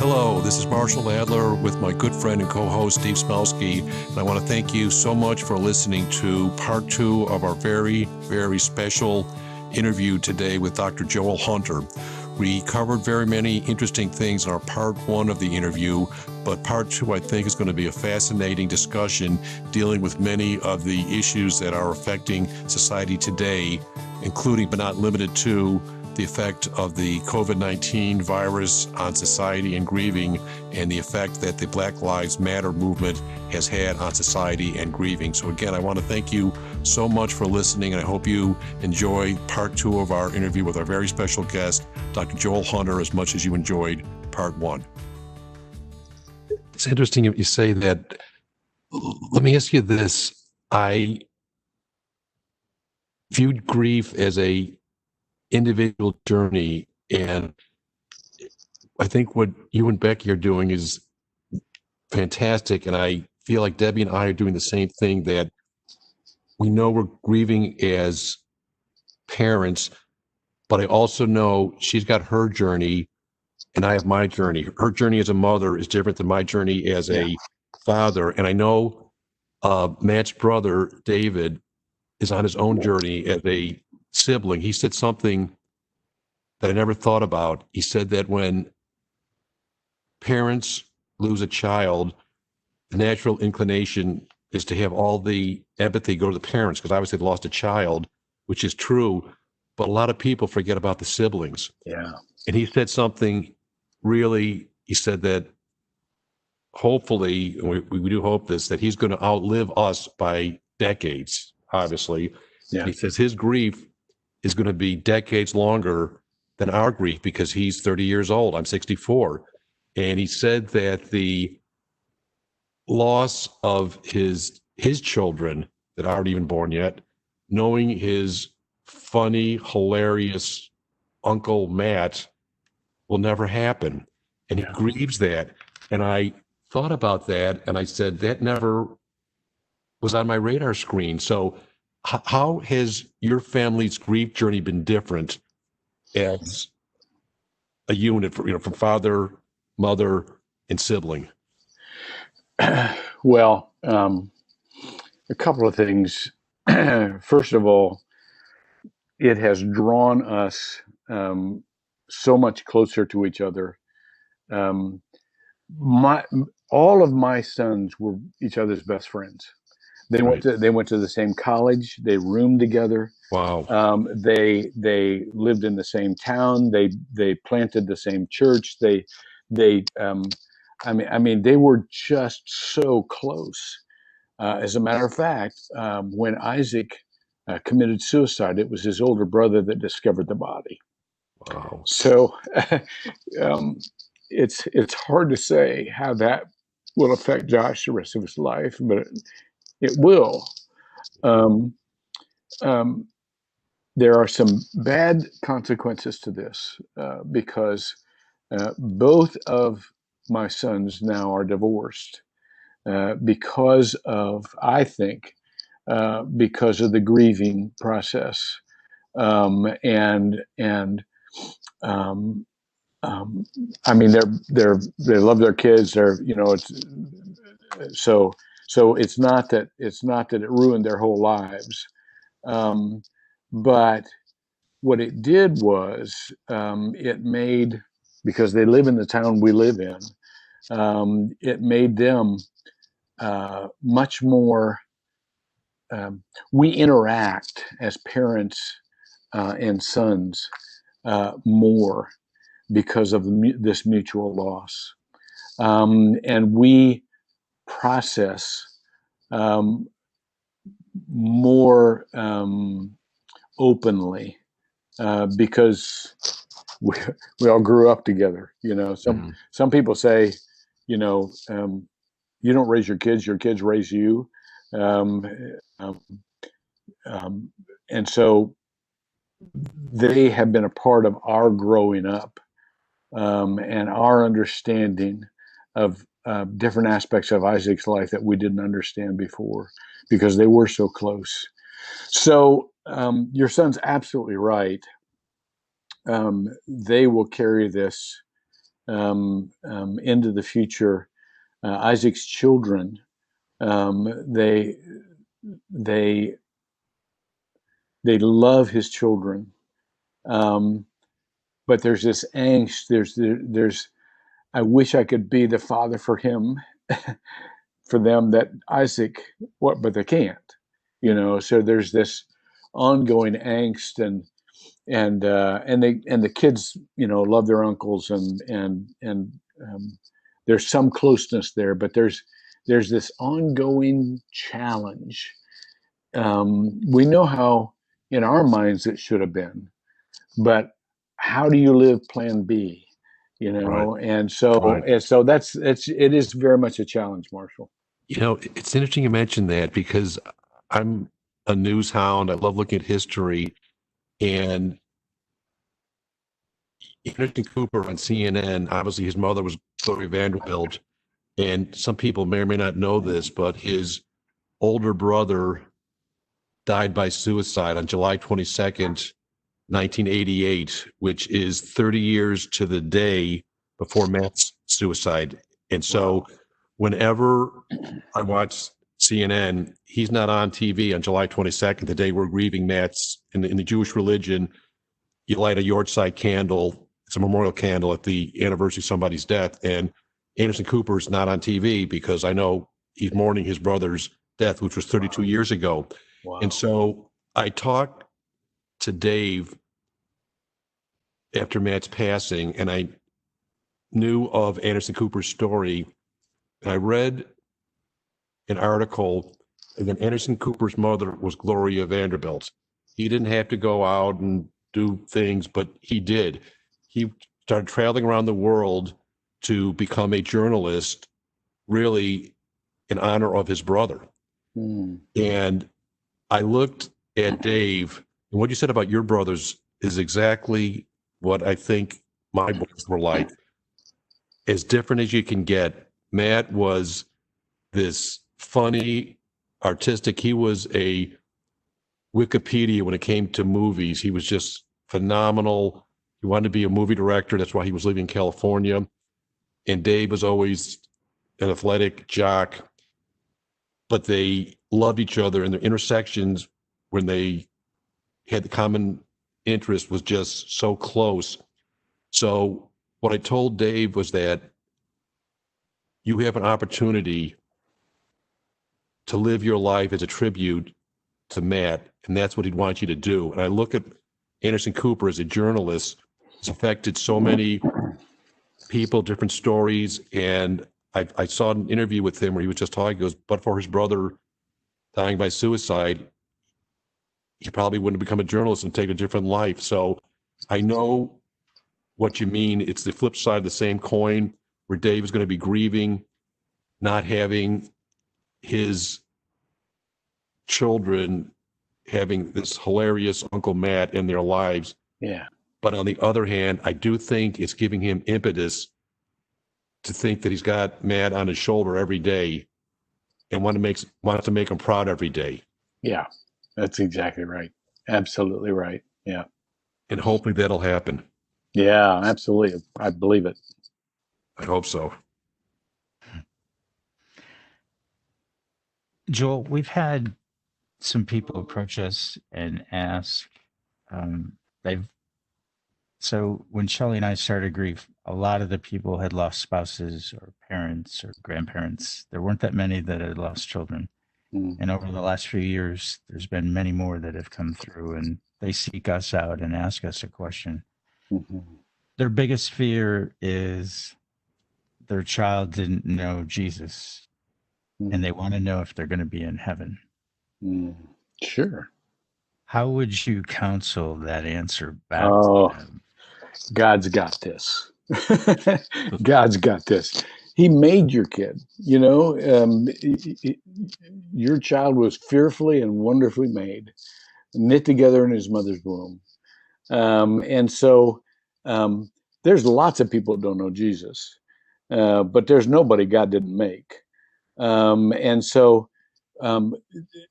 Hello, this is Marshall Adler with my good friend and co-host Steve Smelsky, and I want to thank you so much for listening to part 2 of our very, very special interview today with Dr. Joel Hunter. We covered very many interesting things in our part 1 of the interview, but part 2 I think is going to be a fascinating discussion dealing with many of the issues that are affecting society today, including but not limited to the effect of the COVID-19 virus on society and grieving, and the effect that the Black Lives Matter movement has had on society and grieving. So again, I want to thank you so much for listening, and I hope you enjoy part 2 of our interview with our very special guest, Dr. Joel Hunter, as much as you enjoyed part 1. It's interesting if you say that. Let me ask you this. I viewed grief as a individual journey, and I think what you and Becky are doing is fantastic, and I feel like Debbie and I are doing the same thing, that we know we're grieving as parents, but I also know she's got her journey and I have my journey. Her journey as a mother is different than my journey as a father, and I know Matt's brother David is on his own journey as a sibling. He said something that I never thought about. He said that when parents lose a child, the natural inclination is to have all the empathy go to the parents, because obviously they lost a child, which is true, but a lot of people forget about the siblings. Yeah. And he said something really, he said that hopefully, and we do hope this, that he's going to outlive us by decades, obviously. Yeah. He says his grief is going to be decades longer than our grief, because he's 30 years old. I'm 64. And he said that the loss of his children that aren't even born yet, knowing his funny, hilarious Uncle Matt will never happen. And he grieves that. And I thought about that, and I said, that never was on my radar screen. So how has your family's grief journey been different as a unit, from father, mother, and sibling? Well, a couple of things. First of all, it has drawn us so much closer to each other. All of my sons were each other's best friends. They went to the same college. They roomed together. Wow. They lived in the same town. They planted the same church. They were just so close. As a matter of fact, when Isaac committed suicide, it was his older brother that discovered the body. Wow. So it's hard to say how that will affect Josh the rest of his life, but it will. There are some bad consequences to this because both of my sons now are divorced because of, I think, because of the grieving process, and I mean, they love their kids. So it's not that it ruined their whole lives, but what it did was it made, because they live in the town we live in, it made them much more. We interact as parents and sons more because of this mutual loss, and we process more openly because we all grew up together. Some people say, you don't raise your kids raise you, and so they have been a part of our growing up, and our understanding of different aspects of Isaac's life that we didn't understand before, because they were so close. So your son's absolutely right. They will carry this into the future, Isaac's children, they they love his children, but there's this angst. There's I wish I could be the father for him, for them, that Isaac, but they can't, So there's this ongoing angst, and the kids, love their uncles, and there's some closeness there, but there's this ongoing challenge. We know how in our minds it should have been, but how do you live Plan B? Right. And so it is very much a challenge, Marshall. It's interesting you mentioned that because I'm a news hound. I love looking at history. And Anderson Cooper on CNN, obviously his mother was Gloria Vanderbilt. And some people may or may not know this, but his older brother died by suicide on July 22nd, 1988, which is 30 years to the day before Matt's suicide. And so whenever I watch CNN, he's not on TV on July 22nd, the day we're grieving Matt's. In the Jewish religion, you light a yahrzeit candle. It's a memorial candle at the anniversary of somebody's death. And Anderson Cooper's not on TV because I know he's mourning his brother's death, which was 32 years ago. Wow. And so I talked to Dave after Matt's passing, and I knew of Anderson Cooper's story. And I read an article, and then Anderson Cooper's mother was Gloria Vanderbilt. He didn't have to go out and do things, but he did. He started traveling around the world to become a journalist, really in honor of his brother. And I looked at Dave, and what you said about your brothers is exactly what I think my boys were like. As different as you can get. Matt was this funny, artistic. He was a Wikipedia when it came to movies. He was just phenomenal. He wanted to be a movie director. That's why he was living in California. And Dave was always an athletic jock. But they loved each other, and their intersections when they had the common interest was just so close. So what I told Dave was that you have an opportunity to live your life as a tribute to Matt, and that's what he'd want you to do. And I look at Anderson Cooper as a journalist. He's affected so many people, different stories, and I saw an interview with him where he was just talking, he goes, but for his brother dying by suicide, he probably wouldn't have become a journalist and take a different life. So I know what you mean. It's the flip side of the same coin, where Dave is going to be grieving, not having his children having this hilarious Uncle Matt in their lives. Yeah. But on the other hand, I do think it's giving him impetus to think that he's got Matt on his shoulder every day and wants to make him proud every day. Yeah, that's exactly right. Absolutely right. Yeah. And hopefully that'll happen. Yeah, absolutely. I believe it. I hope so. Joel, we've had some people approach us and ask, so when Shelley and I started grief, a lot of the people had lost spouses or parents or grandparents. There weren't that many that had lost children. And over the last few years, there's been many more that have come through, and they seek us out and ask us a question. Their biggest fear is their child didn't know Jesus, and they want to know if they're going to be in heaven. Sure. How would you counsel that answer back to them? God's got this. God's got this. He made your kid, your child was fearfully and wonderfully made, knit together in his mother's womb. And so there's lots of people that don't know Jesus, but there's nobody God didn't make. And so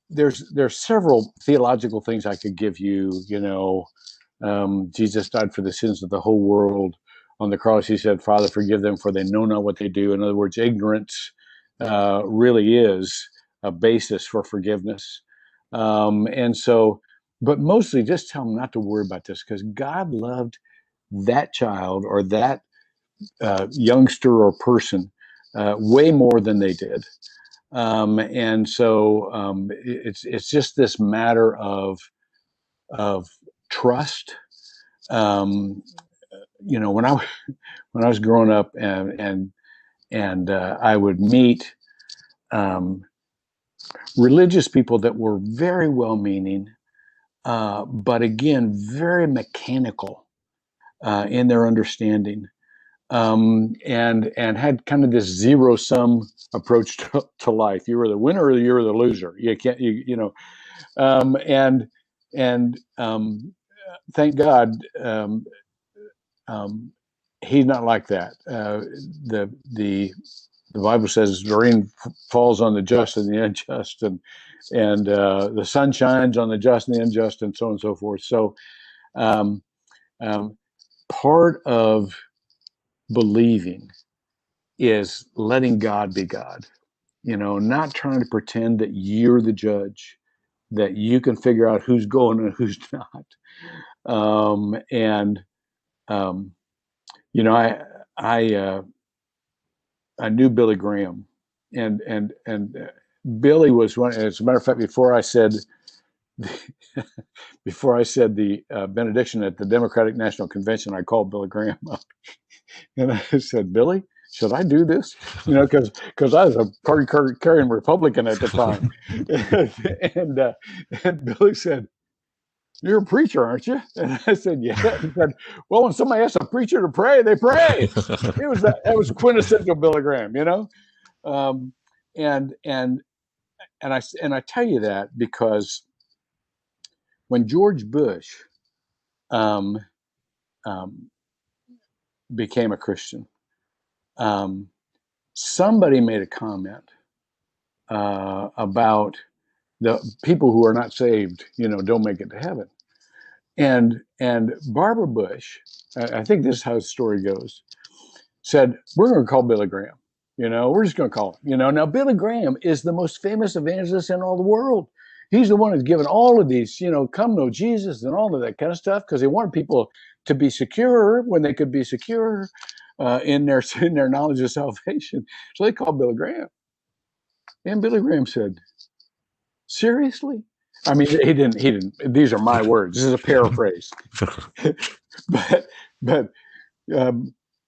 there's several theological things I could give you, Jesus died for the sins of the whole world. on the cross, he said, Father, forgive them, for they know not what they do. In other words, ignorance really is a basis for forgiveness. And so, but mostly just tell them not to worry about this, because God loved that child or that youngster or person way more than they did. And so it's just this matter of trust. When I was growing up, and I would meet religious people that were very well-meaning, but again, very mechanical in their understanding, and had kind of this zero-sum approach to life. You were the winner or you were the loser. You can't, and thank God, he's not like that. The Bible says the rain falls on the just and the unjust, and the sun shines on the just and the unjust, and so on and so forth. So, part of believing is letting God be God. Not trying to pretend that you're the judge, that you can figure out who's going and who's not. I knew Billy Graham, and Billy was one. As a matter of fact, before I said the benediction at the Democratic National Convention, I called Billy Graham up, and I said, Billy, should I do this? Because I was a party-carrying Republican at the time, and Billy said, "You're a preacher, aren't you?" And I said, "Yeah." He said, "Well, when somebody asks a preacher to pray, they pray." That was quintessential Billy Graham, and I tell you that because when George Bush became a Christian, somebody made a comment about the people who are not saved, don't make it to heaven. And Barbara Bush, I think this is how the story goes, said, "We're going to call Billy Graham. We're just going to call him." Now Billy Graham is the most famous evangelist in all the world. He's the one who's given all of these, come know Jesus and all of that kind of stuff, because he wanted people to be secure when they could be secure in their knowledge of salvation. So they called Billy Graham. And Billy Graham said, "Seriously?" I mean, he didn't, these are my words. This is a paraphrase. but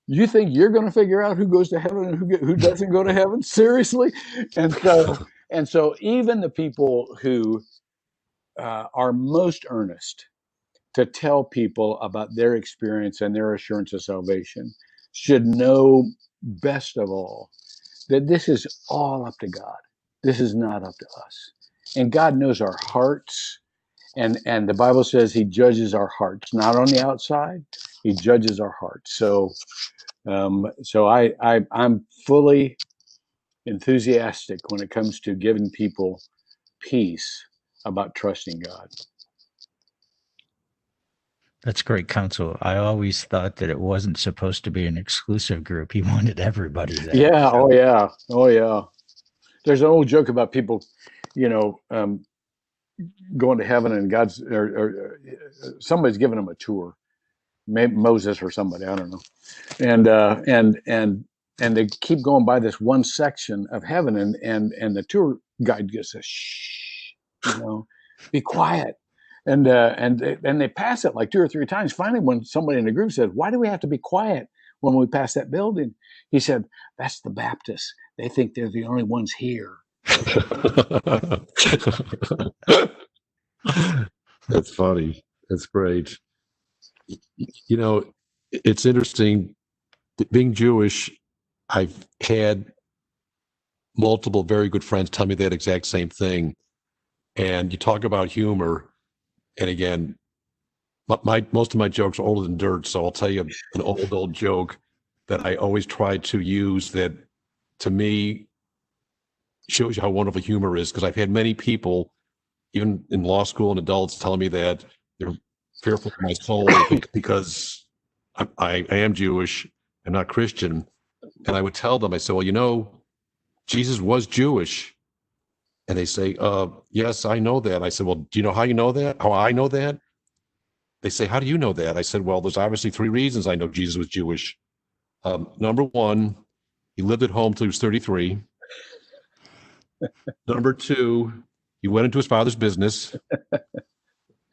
you think you're going to figure out who goes to heaven and who doesn't go to heaven? Seriously? And so even the people who are most earnest to tell people about their experience and their assurance of salvation should know best of all that this is all up to God. This is not up to us. And God knows our hearts. And the Bible says he judges our hearts, not on the outside. He judges our hearts. So I'm fully enthusiastic when it comes to giving people peace about trusting God. That's great counsel. I always thought that it wasn't supposed to be an exclusive group. He wanted everybody there. Yeah. So. Oh yeah. There's an old joke about people, going to heaven, and God's or somebody's giving them a tour, maybe Moses or somebody, I don't know, and they keep going by this one section of heaven, and the tour guide just says, "Shh, be quiet," and they pass it like 2 or 3 times. Finally, when somebody in the group said, "Why do we have to be quiet when we pass that building?" He said, "That's the Baptists. They think they're the only ones here." That's funny. That's great. It's interesting. Being Jewish, I've had multiple very good friends tell me that exact same thing. And you talk about humor, and again, most of my jokes are older than dirt, so I'll tell you an old joke that I always try to use that, to me, shows you how wonderful humor is, because I've had many people, even in law school and adults, telling me that they're fearful for my soul because I am Jewish, I'm not Christian. And I would tell them, I said, well, you know, Jesus was Jewish. And they say, yes, I know that. I said, well, do you know how you know that? How I know that? They say, how do you know that? I said, well, there's obviously 3 reasons I know Jesus was Jewish. Number 1, he lived at home till he was 33. Number 2, he went into his father's business.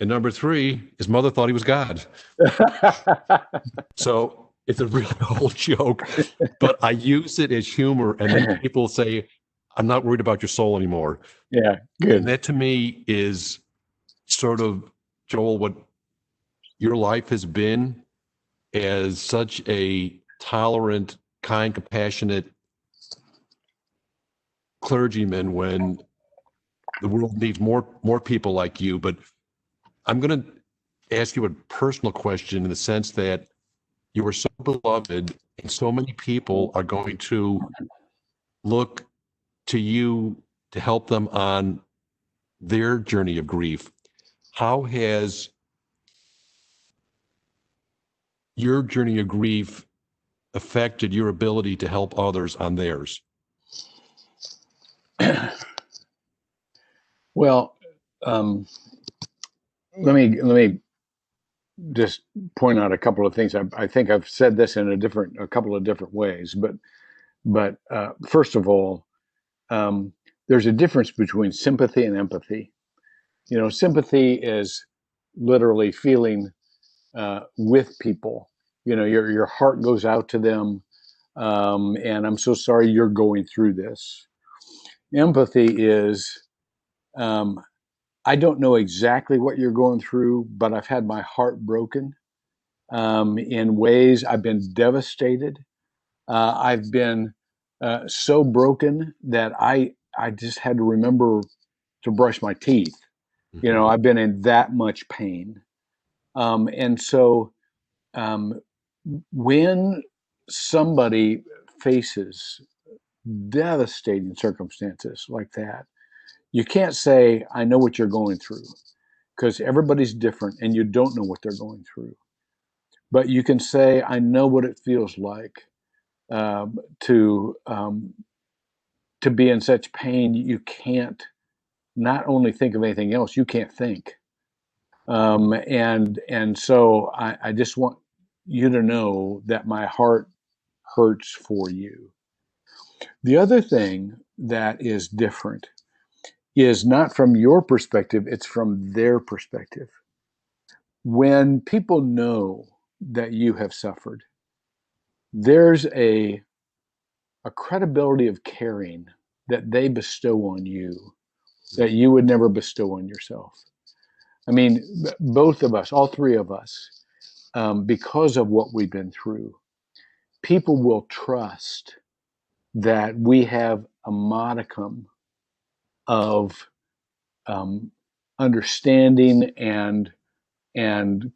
And number 3, his mother thought he was God. So it's a real old joke, but I use it as humor. And then people say, I'm not worried about your soul anymore. Yeah, good. And that to me is sort of, Joel, what your life has been as such a tolerant, kind, compassionate clergyman when the world needs more people like you. But I'm going to ask you a personal question in the sense that you are so beloved and so many people are going to look to you to help them on their journey of grief. How has your journey of grief affected your ability to help others on theirs? Well, let me just point out a couple of things. I think I've said this in a couple of different ways, but first of all, there's a difference between sympathy and empathy. You know, sympathy is literally feeling with people. You know, your heart goes out to them, and I'm so sorry you're going through this. Empathy is, I don't know exactly what you're going through, but I've had my heart broken in ways. I've been devastated. I've been so broken that I just had to remember to brush my teeth. You know, I've been in that much pain. And so when somebody faces devastating circumstances like that, you can't say, I know what you're going through, because everybody's different and you don't know what they're going through. But you can say, I know what it feels like to be in such pain. You can't not only think of anything else, you can't think. And so I just want you to know that my heart hurts for you. The other thing that is different is not from your perspective, it's from their perspective. When people know that you have suffered, there's a credibility of caring that they bestow on you that you would never bestow on yourself. I mean, both of us, all 3 of us, because of what we've been through, people will trust that we have a modicum of understanding and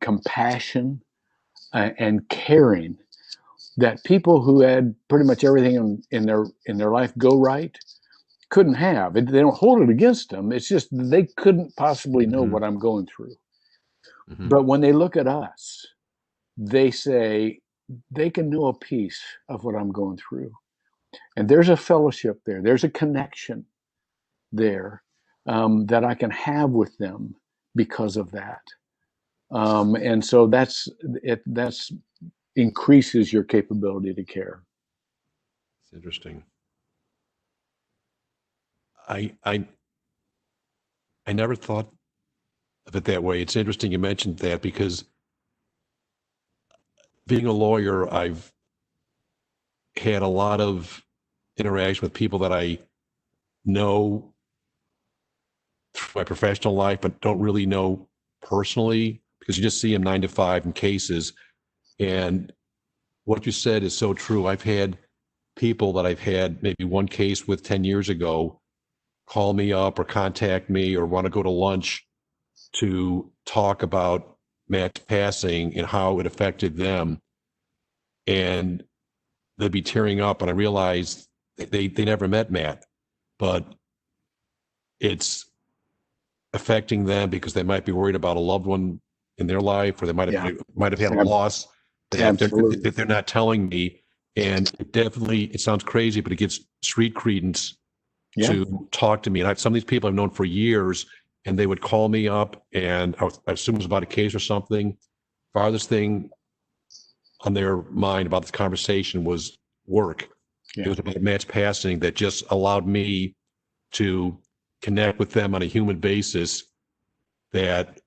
compassion and caring that people who had pretty much everything in their life go right couldn't have. They don't hold it against them. It's just they couldn't possibly know what I'm going through. But when they look at us, they say they can know a piece of what I'm going through. And there's a fellowship there. There's a connection there that I can have with them because of that. And so that's increases your capability to care. It's interesting. I never thought of it that way. It's interesting you mentioned that because being a lawyer, I've had a lot of interaction with people that I know through my professional life, but don't really know personally because you just see them 9 to 5 in cases. And what you said is so true. I've had people that I've had maybe one case with 10 years ago call me up or contact me or want to go to lunch to talk about Matt's passing and how it affected them. And they'd be tearing up, and I realized they never met Matt, but it's affecting them because they might be worried about a loved one in their life, or they might have had a loss. Absolutely. That they're not telling me. And it sounds crazy, but it gives street credence to talk to me. And some of these people I've known for years, and they would call me up, and I assume it was about a case or something. Farthest thing on their mind about this conversation was work. It was about match passing that just allowed me to connect with them on a human basis that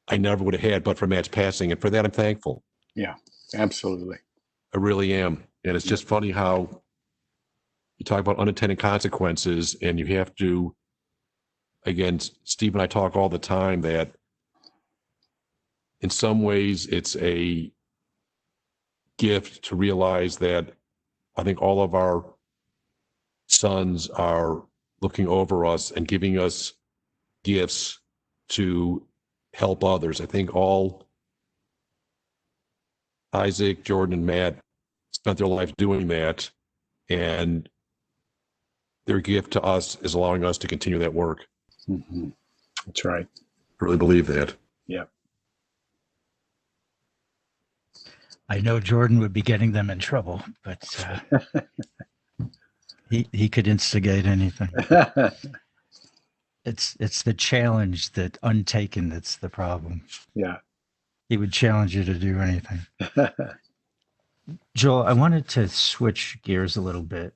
I never would have had but for match passing. And for that, I'm thankful. Yeah, absolutely. I really am. And it's just funny how you talk about unintended consequences, and you have to, again, Steve and I talk all the time that in some ways it's a gift to realize that I think all of our sons are looking over us and giving us gifts to help others. I think all Isaac, Jordan, and Matt spent their life doing that, and their gift to us is allowing us to continue that work. Mm-hmm. That's right. I really believe that. Yeah. I know Jordan would be getting them in trouble, but he could instigate anything. It's the challenge that untaken that's the problem. Yeah. He would challenge you to do anything. Joel, I wanted to switch gears a little bit.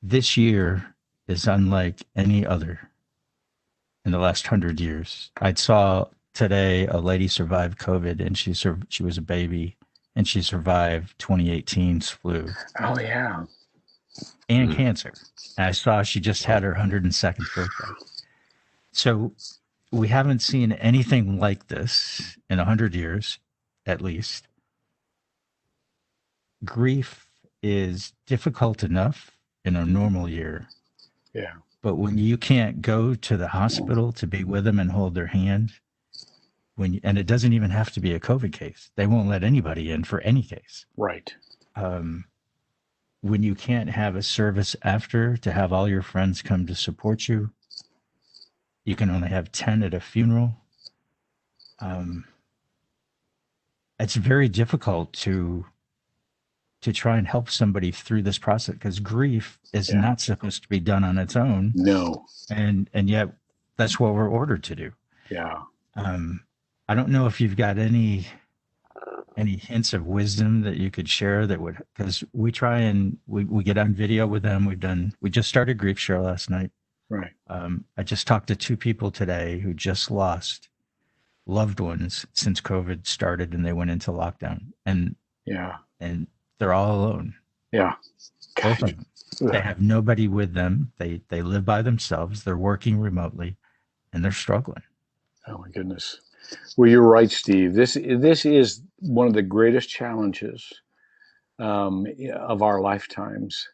This year is unlike any other in the last 100 years. I saw today a lady survived COVID, and she was a baby, and she survived 2018's flu. Oh, yeah. And cancer. And I saw she just had her 102nd birthday. So we haven't seen anything like this in 100 years, at least. Grief is difficult enough in a normal year. Yeah. But when you can't go to the hospital to be with them and hold their hand, and it doesn't even have to be a COVID case. They won't let anybody in for any case. Right. When you can't have a service after to have all your friends come to support you, you can only have 10 at a funeral. It's very difficult to try and help somebody through this process, because grief is not supposed to be done on its own. No. And yet that's what we're ordered to do. Yeah. I don't know if you've got any hints of wisdom that you could share that would, because we try and we get on video with them. We just started Grief Share last night. Right. I just talked to 2 people today who just lost loved ones since COVID started and they went into lockdown, and they're all alone. Yeah. Both of them. They have nobody with them. They live by themselves. They're working remotely, and they're struggling. Oh my goodness. Well, you're right, Steve. This is one of the greatest challenges of our lifetimes.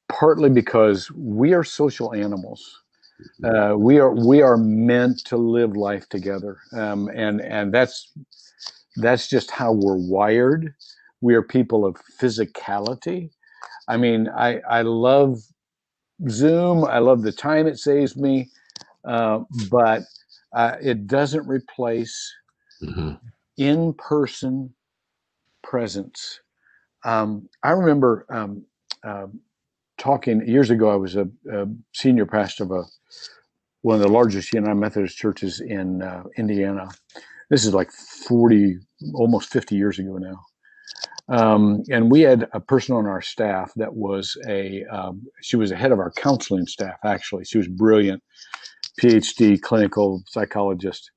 Partly because we are social animals. We are meant to live life together, and that's just how we're wired. We are people of physicality. I mean, I love Zoom. I love the time it saves me, but it doesn't replace in-person presence. I remember talking years ago. I was a senior pastor of one of the largest United Methodist churches in Indiana. This is like 40, almost 50 years ago now. And we had a person on our staff that was she was the head of our counseling staff, actually. She was brilliant, PhD, clinical psychologist.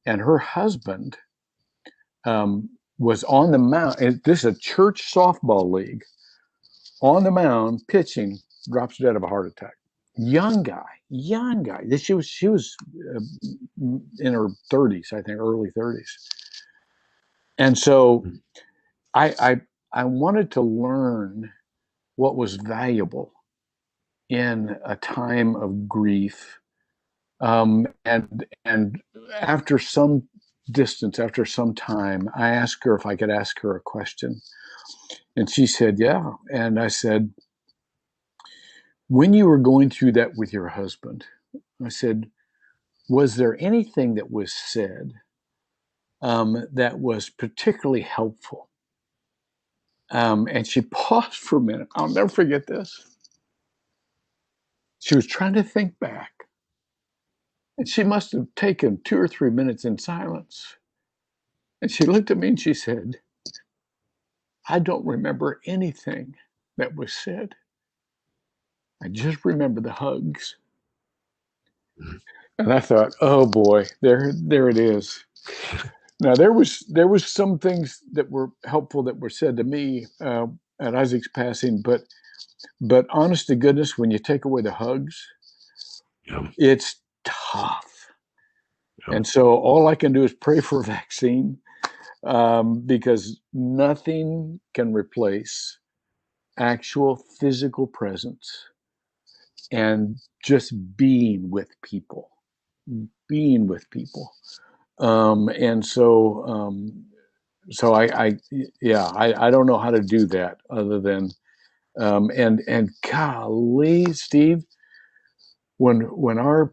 And her husband was on the mound. This is a church softball league. On the mound, pitching, drops dead of a heart attack. Young guy. She was in her 30s, I think, early 30s. And so I wanted to learn what was valuable in a time of grief. And after some distance, after some time, I asked her if I could ask her a question. And she said, yeah. And I said, when you were going through that with your husband, I said, was there anything that was said that was particularly helpful. And she paused for a minute. I'll never forget this. She was trying to think back. And she must have taken 2 or 3 minutes in silence. And she looked at me and she said, I don't remember anything that was said. I just remember the hugs. And I thought, oh boy, there it is. Now there was some things that were helpful that were said to me at Isaac's passing, but honest to goodness, when you take away the hugs, it's tough. And so all I can do is pray for a vaccine, because nothing can replace actual physical presence and just being with people. And so I don't know how to do that other than, and golly, Steve, when our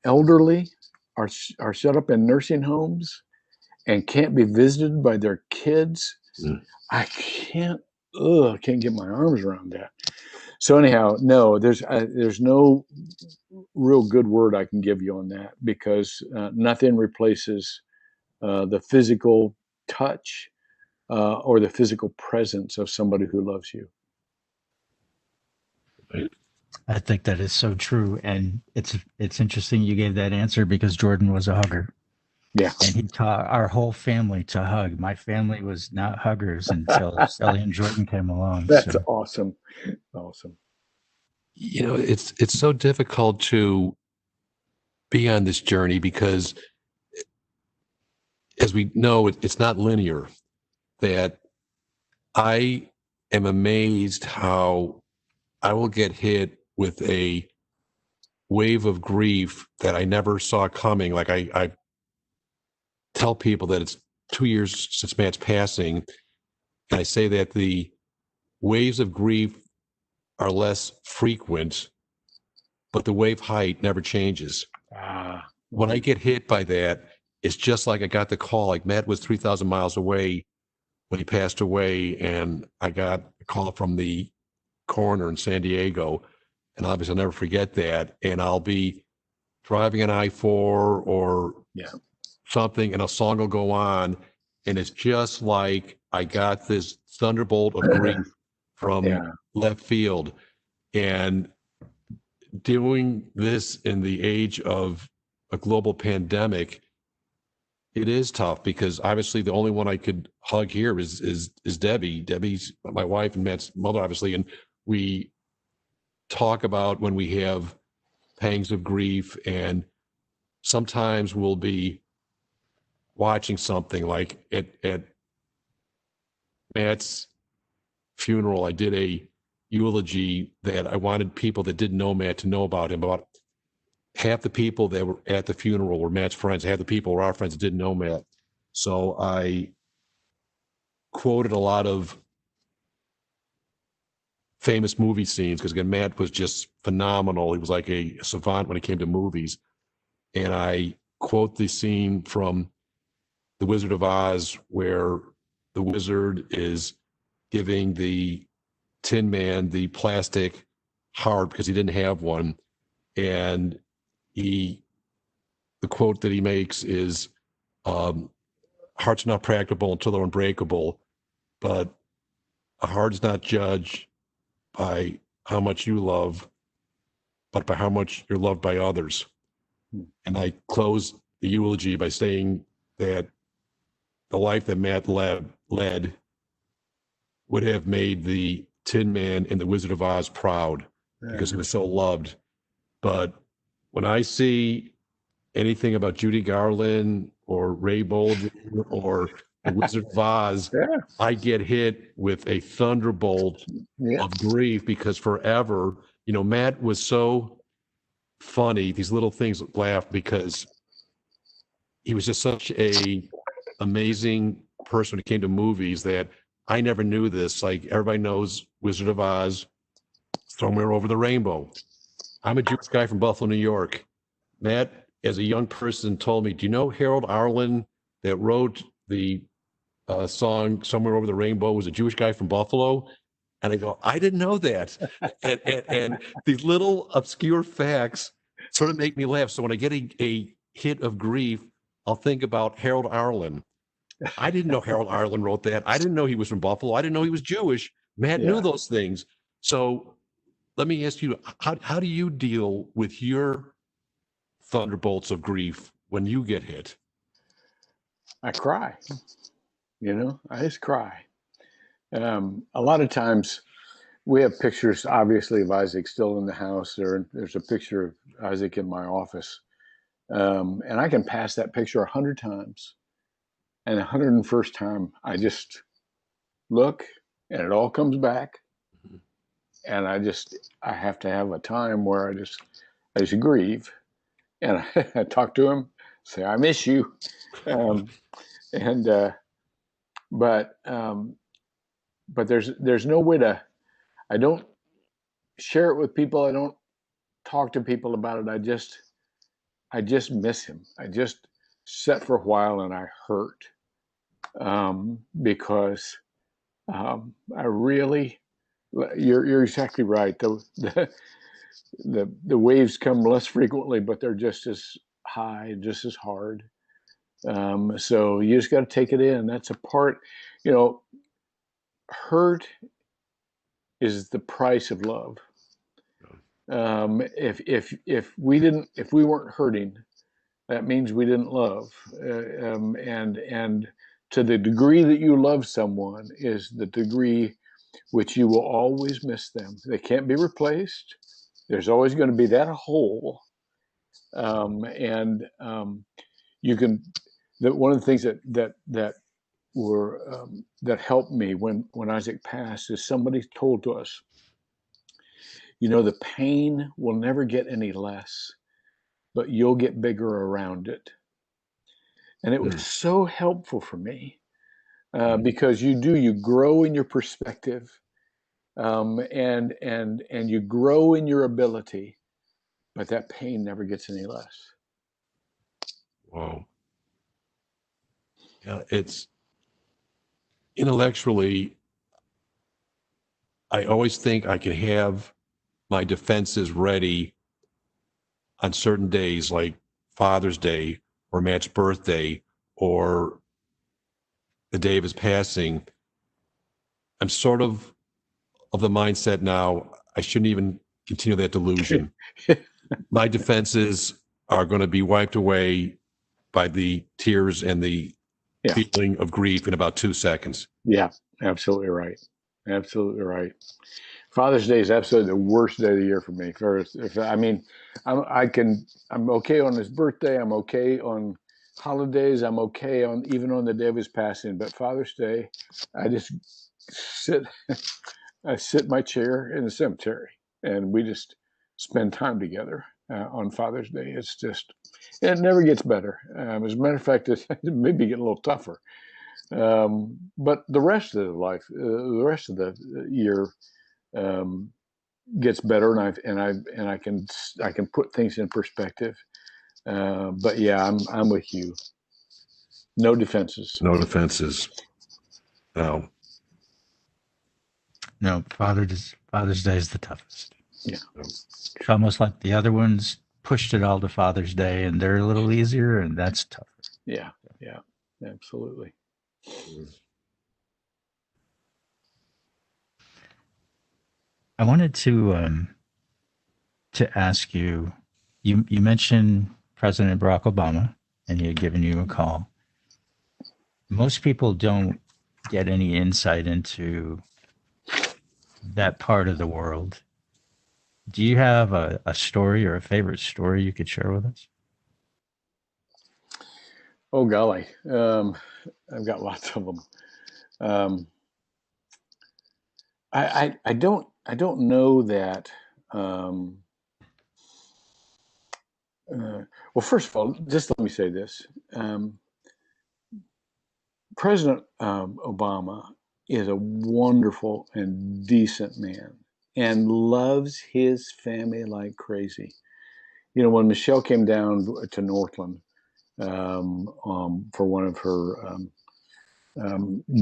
elderly are shut up in nursing homes and can't be visited by their kids, I can't get my arms around that. So anyhow, no, there's no real good word I can give you on that, because nothing replaces the physical touch or the physical presence of somebody who loves you. I think that is so true, and it's interesting you gave that answer, because Jordan was a hugger. Yeah, and he taught our whole family to hug. My family was not huggers until Sally and Jordan came along. That's awesome. You know, it's so difficult to be on this journey because, as we know, it's not linear. That I am amazed how I will get hit with a wave of grief that I never saw coming. Like I tell people that it's 2 years since Matt's passing, and I say that the waves of grief are less frequent, but the wave height never changes. When I get hit by that, it's just like I got the call. Like Matt was 3,000 miles away when he passed away, and I got a call from the coroner in San Diego, and obviously I'll never forget that. And I'll be driving an I-4 or something, and a song will go on, and it's just like I got this thunderbolt of grief from left field. And doing this in the age of a global pandemic, it is tough, because obviously the only one I could hug here is Debbie. Debbie's my wife and Matt's mother, obviously, and we talk about when we have pangs of grief, and sometimes we'll be watching something like at Matt's funeral. I did a eulogy that I wanted people that didn't know Matt to know about him. About half the people that were at the funeral were Matt's friends. Half the people were our friends that didn't know Matt. So I quoted a lot of famous movie scenes, because again, Matt was just phenomenal. He was like a savant when it came to movies. And I quote the scene from The Wizard of Oz where the wizard is giving the Tin Man the plastic harp because he didn't have one. And the quote that he makes is, hearts are not practicable until they're unbreakable, but a heart is not judged by how much you love, but by how much you're loved by others. And I close the eulogy by saying that the life that Matt led would have made the Tin Man and the Wizard of Oz proud, because he was so loved. But when I see anything about Judy Garland or Ray Bolden or the Wizard of Oz, I get hit with a thunderbolt of grief, because forever, you know, Matt was so funny. These little things laugh, because he was just such a amazing person when it came to movies that I never knew this. Like, everybody knows Wizard of Oz, Somewhere Over the Rainbow. I'm a Jewish guy from Buffalo, New York. Matt, as a young person, told me, do you know Harold Arlen that wrote the song "Somewhere Over the Rainbow" was a Jewish guy from Buffalo. And I go, I didn't know that. And these little obscure facts sort of make me laugh. So when I get a hit of grief, I'll think about Harold Arlen. I didn't know Harold Arlen wrote that. I didn't know he was from Buffalo. I didn't know he was Jewish. Matt knew those things. So let me ask you, how do you deal with your thunderbolts of grief when you get hit? I cry. I just cry. A lot of times we have pictures, obviously, of Isaac still in the house. There's a picture of Isaac in my office. And I can pass that picture 100 times. And the 101st time, I just look and it all comes back. And I have to have a time where I just grieve. And I talk to him, say, I miss you. But there's no way I don't share it with people. I don't talk to people about it. I just miss him. I just sit for a while and I hurt because I really, you're exactly right. The waves come less frequently, but they're just as high, just as hard. So you just got to take it in. That's a part, hurt is the price of love. If we weren't hurting, that means we didn't love. And to the degree that you love someone is the degree which you will always miss them. They can't be replaced. There's always going to be that hole. You can. One of the things that helped me when Isaac passed is somebody told to us, the pain will never get any less, but you'll get bigger around it. And it was so helpful for me because you grow in your perspective, and you grow in your ability, but that pain never gets any less. Wow. Yeah, it's intellectually, I always think I can have my defenses ready on certain days, like Father's Day or Matt's birthday or the day of his passing. I'm sort of the mindset now, I shouldn't even continue that delusion. My defenses are going to be wiped away by the tears and the feeling of grief in about 2 seconds. Yeah, absolutely right. Absolutely right. Father's Day is absolutely the worst day of the year for me. I'm okay on his birthday. I'm okay on holidays. I'm okay even on the day of his passing. But Father's Day, I just sit in my chair in the cemetery, and we just spend time together on Father's Day. It never gets better. As a matter of fact, it maybe get a little tougher. But the rest of the rest of the year gets better, and I can put things in perspective. But yeah, I'm with you. No defenses. No defenses. No. No, Father's Day is the toughest. Yeah. It's almost like the other ones pushed it all to Father's Day, and they're a little easier, and that's tougher. Yeah, absolutely. I wanted to ask you. You mentioned President Barack Obama, and he had given you a call. Most people don't get any insight into that part of the world. Do you have a story or a favorite story you could share with us? Oh golly, I've got lots of them. I don't know that. Well, first of all, just let me say this: President Obama is a wonderful and decent man, and loves his family like crazy. When Michelle came down to Northland, for one of her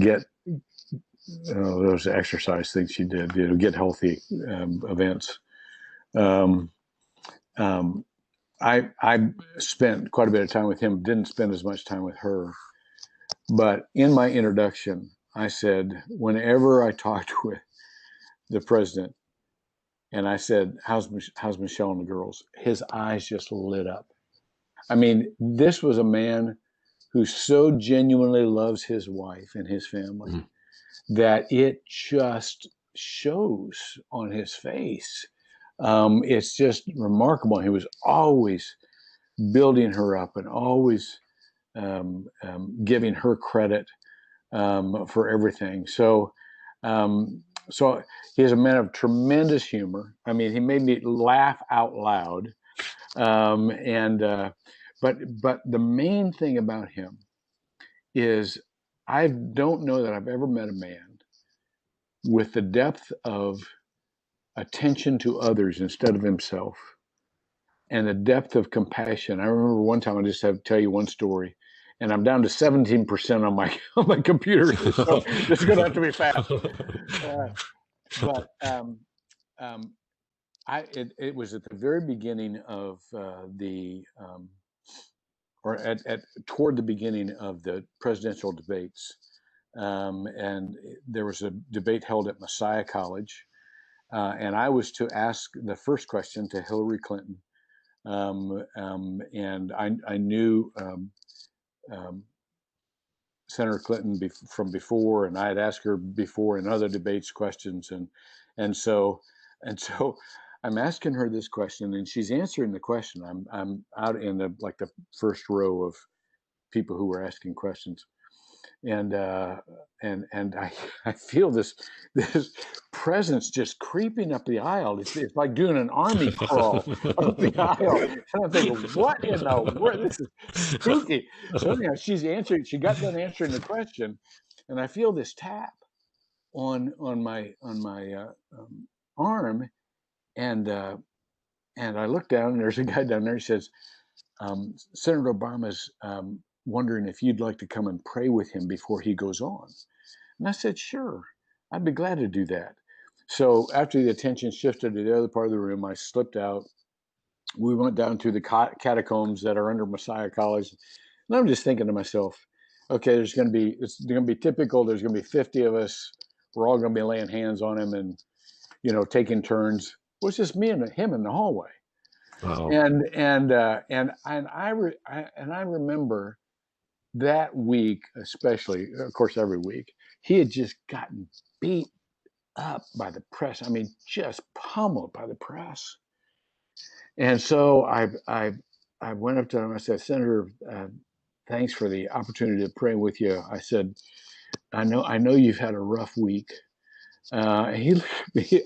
get those exercise things she did, get healthy events. I spent quite a bit of time with him, didn't spend as much time with her. But in my introduction, I said, whenever I talked with the president and I said, how's Michelle and the girls? His eyes just lit up. I mean, this was a man who so genuinely loves his wife and his family that it just shows on his face. It's just remarkable. He was always building her up and always giving her credit for everything. So he is a man of tremendous humor. I mean, he made me laugh out loud. But the main thing about him is I don't know that I've ever met a man with the depth of attention to others instead of himself and the depth of compassion. I remember one time, I just have to tell you one story, and I'm down to 17% on my computer, so this is going to have to be fast. It was at the very beginning of toward the beginning of the presidential debates, and there was a debate held at Messiah College, and I was to ask the first question to Hillary Clinton. And I knew Senator Clinton from before, and I had asked her before in other debates questions, and so I'm asking her this question, and she's answering the question. I'm out in the first row of people who were asking questions, and I feel this presence just creeping up the aisle. It's like doing an army crawl up the aisle. And I'm thinking, what in the world? This is spooky. So anyhow, she's answering. She got done answering the question, and I feel this tap on my arm, and I look down, and there's a guy down there. He says, Senator Obama's wondering if you'd like to come and pray with him before he goes on. And I said, sure, I'd be glad to do that. So after the attention shifted to the other part of the room, I slipped out. We went down to the catacombs that are under Messiah College. And I'm just thinking to myself, okay, it's going to be typical. There's going to be 50 of us. We're all going to be laying hands on him and, taking turns. It was just me and him in the hallway. Wow. And I remember that week, especially, of course, every week, he had just gotten beat up by the press. I mean, just pummeled by the press. And so I went up to him. I said, Senator, thanks for the opportunity to pray with you. I said, I know you've had a rough week. He looked at me,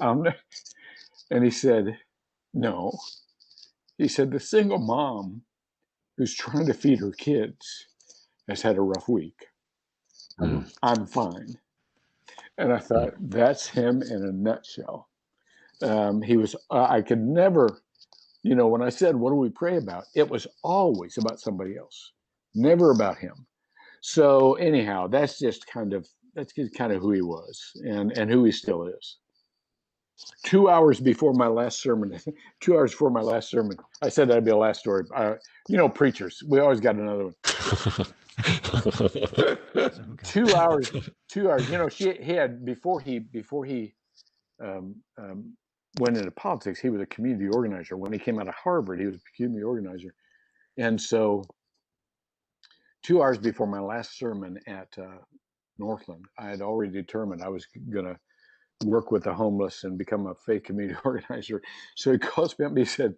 and he said, no. He said, the single mom who's trying to feed her kids has had a rough week. I'm fine. And I thought, that's him in a nutshell. He was, I could never, when I said, what do we pray about? It was always about somebody else, never about him. So anyhow, that's kind of who he was and who he still is. 2 hours before my last sermon, 2 hours before my last sermon, I said that'd be a last story. Preachers, we always got another one. 2 hours. He had before he went into politics, he was a community organizer. When he came out of Harvard, he was a community organizer. And so 2 hours before my last sermon at Northland, I had already determined I was going to work with the homeless and become a faith community organizer. So he calls me up and he said,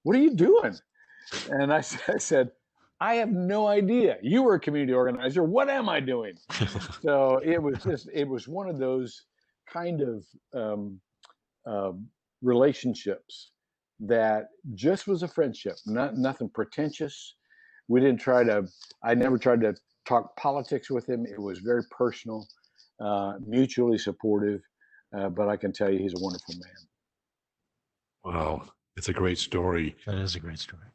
what are you doing? And I said, I have no idea. You were a community organizer. What am I doing? So it was one of those kind of relationships that just was a friendship, nothing pretentious. I never tried to talk politics with him. It was very personal, mutually supportive. But I can tell you, he's a wonderful man. Wow. It's a great story. That is a great story.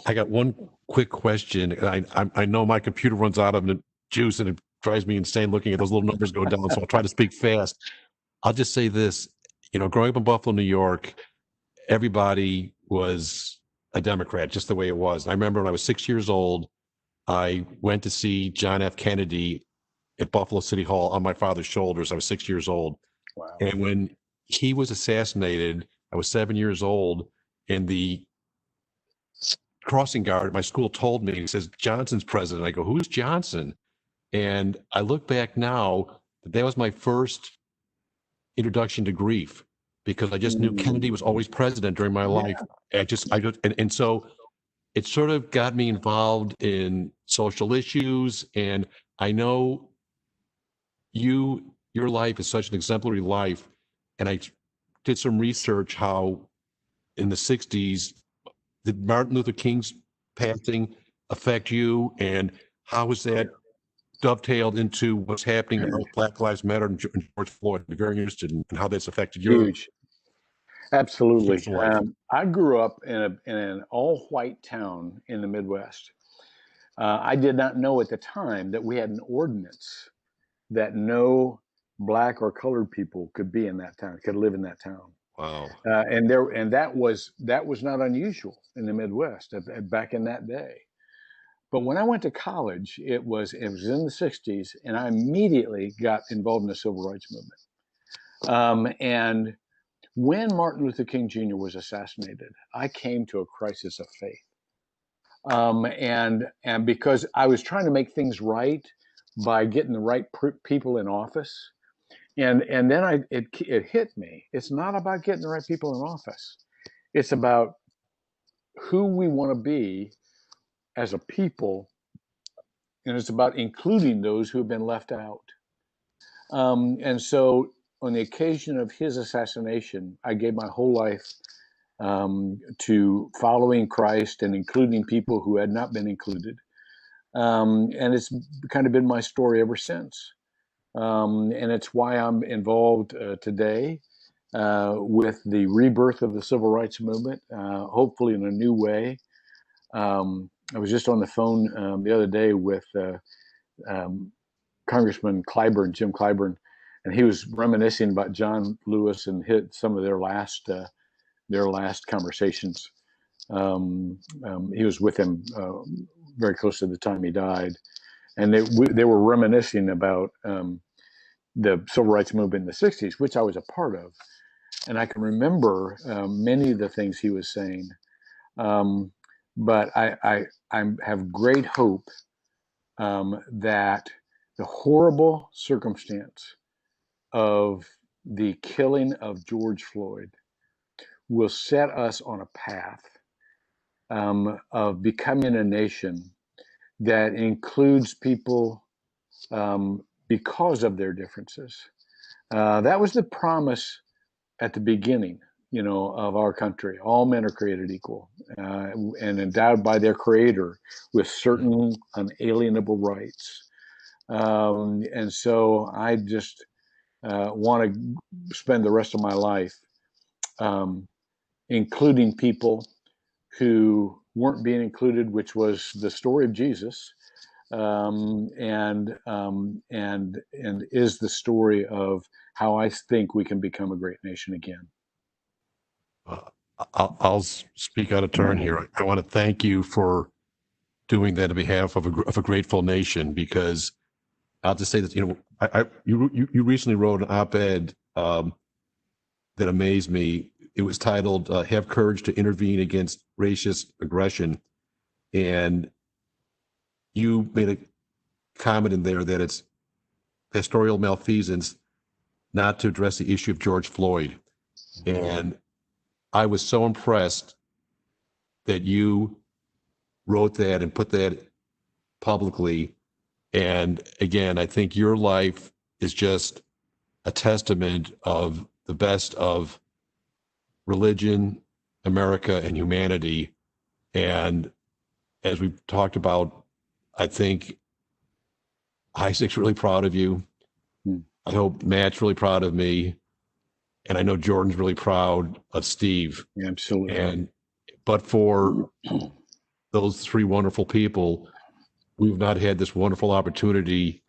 I got one quick question. I know my computer runs out of juice and it drives me insane looking at those little numbers go down. So I'll try to speak fast. I'll just say this, growing up in Buffalo, New York, everybody was a Democrat, just the way it was. I remember when I was 6 years old, I went to see John F. Kennedy at Buffalo City Hall on my father's shoulders. I was 6 years old. Wow. And when he was assassinated, I was 7 years old, and the crossing guard at my school told me, he says, Johnson's president. I go, who's Johnson? And I look back now, that was my first introduction to grief, because I just knew Kennedy was always president during my life. And so it sort of got me involved in social issues. And I know your life is such an exemplary life. And I did some research how in the 60s, did Martin Luther King's passing affect you? And how was that dovetailed into what's happening with Black Lives Matter and George Floyd? I'm very interested in how that's affected your Huge. Absolutely. life. I grew up in an all-white town in the Midwest. I did not know at the time that we had an ordinance that no Black or colored people could be in that town, could live in that town. Wow. And that was not unusual in the Midwest back in that day. But when I went to college, it was in the 60s, and I immediately got involved in the civil rights movement. And when Martin Luther King Jr. was assassinated, I came to a crisis of faith. And because I was trying to make things right by getting the right people in office, and then it hit me. It's not about getting the right people in office. It's about who we want to be as a people, and it's about including those who have been left out. And so on the occasion of his assassination, I gave my whole life to following Christ and including people who had not been included. And it's kind of been my story ever since. And it's why I'm involved today with the rebirth of the civil rights movement, hopefully in a new way. I was just on the phone the other day with Congressman Clyburn, Jim Clyburn, and he was reminiscing about John Lewis and some of their last conversations. He was with him very close to the time he died, and they were reminiscing about the civil rights movement in the 60s, which I was a part of, and I can remember many of the things he was saying. But I have great hope that the horrible circumstance of the killing of George Floyd will set us on a path of becoming a nation that includes people because of their differences. That was the promise at the beginning, of our country. All men are created equal and endowed by their creator with certain unalienable rights. And so I just want to spend the rest of my life including people who weren't being included, which was the story of Jesus, and is the story of how I think we can become a great nation again. I'll speak out of turn here. I want to thank you for doing that on behalf of a grateful nation, because I'll just say that, you recently wrote an op-ed that amazed me. It was titled, Have Courage to Intervene Against Racist Aggression. And you made a comment in there that it's pastoral malfeasance not to address the issue of George Floyd. And I was so impressed that you wrote that and put that publicly. And again, I think your life is just a testament of the best of religion, America, and humanity. And as we've talked about, I think Isaac's really proud of you. I hope Matt's really proud of me. And I know Jordan's really proud of Steve. Absolutely. But for those three wonderful people, we've not had this wonderful opportunity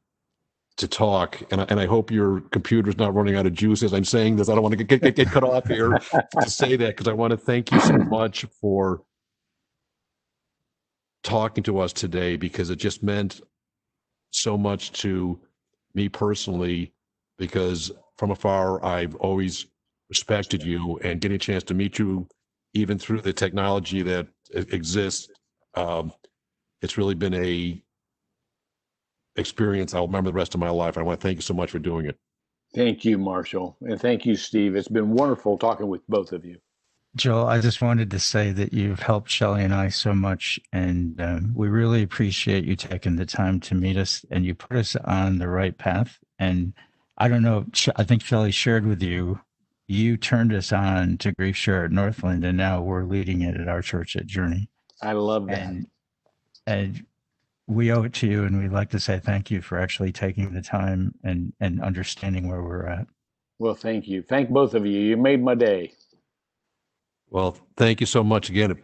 to talk. And I hope your computer's not running out of juice as I'm saying this. I don't want to get cut off here to say that, because I want to thank you so much for talking to us today, because it just meant so much to me personally, because from afar, I've always respected you, and getting a chance to meet you, even through the technology that exists, it's really been a experience I'll remember the rest of my life. I want to thank you so much for doing it. Thank you, Marshall. And thank you, Steve. It's been wonderful talking with both of you. Joel, I just wanted to say that you've helped Shelley and I so much, and we really appreciate you taking the time to meet us, and you put us on the right path. And I don't know, I think Shelley shared with you, you turned us on to Grief Share at Northland, and now we're leading it at our church at Journey. I love that. And we owe it to you, and we'd like to say thank you for actually taking the time and understanding where we're at. Well, thank you. Thank both of you. You made my day. Well, thank you so much again.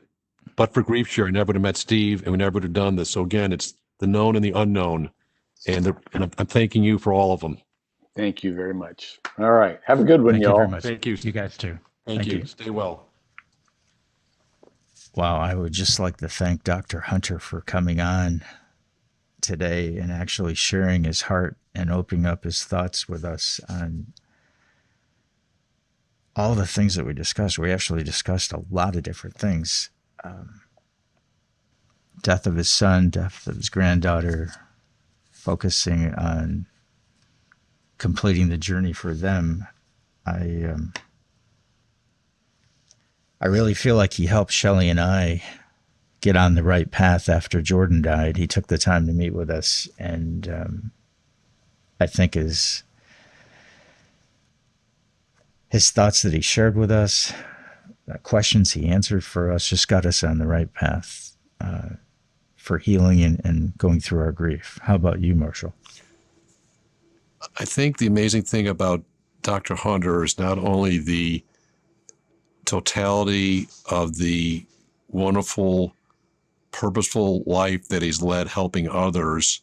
But for Grief Share, I never would have met Steve, and we never would have done this. So again, it's the known and the unknown. And I'm thanking you for all of them. Thank you very much. All right. Have a good one, Thank y'all. you very much. Thank you. You guys too. Thank you. Stay well. Wow. I would just like to thank Dr. Hunter for coming on today and actually sharing his heart and opening up his thoughts with us on all the things that we discussed. We actually discussed a lot of different things. Death of his son, death of his granddaughter, focusing on completing the journey for them. I really feel like he helped Shelley and I get on the right path after Jordan died. He took the time to meet with us, and I think his thoughts that he shared with us, questions he answered for us, just got us on the right path for healing and going through our grief. How about you, Marshall? I think the amazing thing about Dr. Hunter is not only the totality of the wonderful, purposeful life that he's led helping others,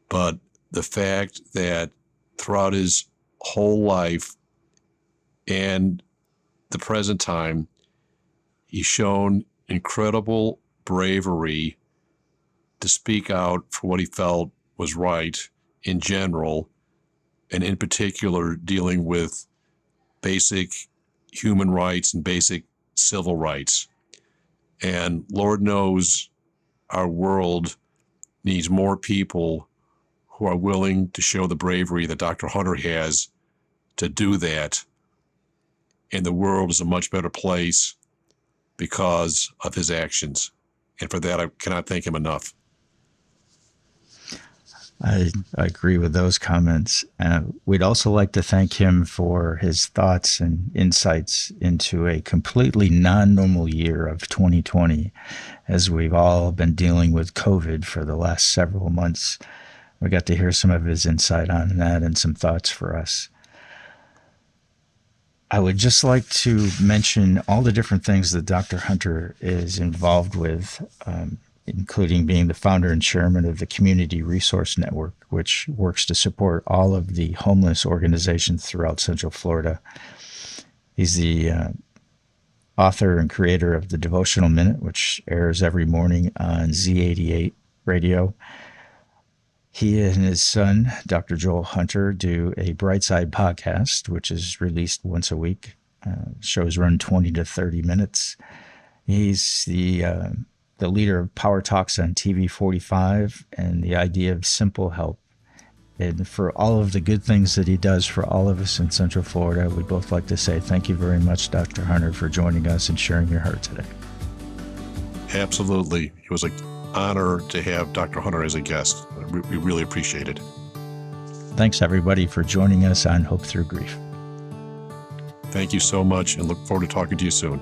but the fact that throughout his whole life and the present time, he's shown incredible bravery to speak out for what he felt was right in general, and in particular dealing with basic human rights and basic civil rights. And Lord knows our world needs more people who are willing to show the bravery that Dr. Hunter has to do that. And the world is a much better place because of his actions. And for that, I cannot thank him enough. I agree with those comments. We'd also like to thank him for his thoughts and insights into a completely non-normal year of 2020, as we've all been dealing with COVID for the last several months. We got to hear some of his insight on that and some thoughts for us. I would just like to mention all the different things that Dr. Hunter is involved with, including being the founder and chairman of the Community Resource Network, which works to support all of the homeless organizations throughout Central Florida. He's the author and creator of the Devotional Minute, which airs every morning on Z88 radio. He and his son, Dr. Joel Hunter, do a Brightside podcast, which is released once a week. Shows run 20 to 30 minutes. He's the leader of Power Talks on TV 45 and the idea of Simple Help. And for all of the good things that he does for all of us in Central Florida, we'd both like to say thank you very much, Dr. Hunter, for joining us and sharing your heart today. Absolutely. It was an honor to have Dr. Hunter as a guest. We really appreciate it. Thanks, everybody, for joining us on Hope Through Grief. Thank you so much, and look forward to talking to you soon.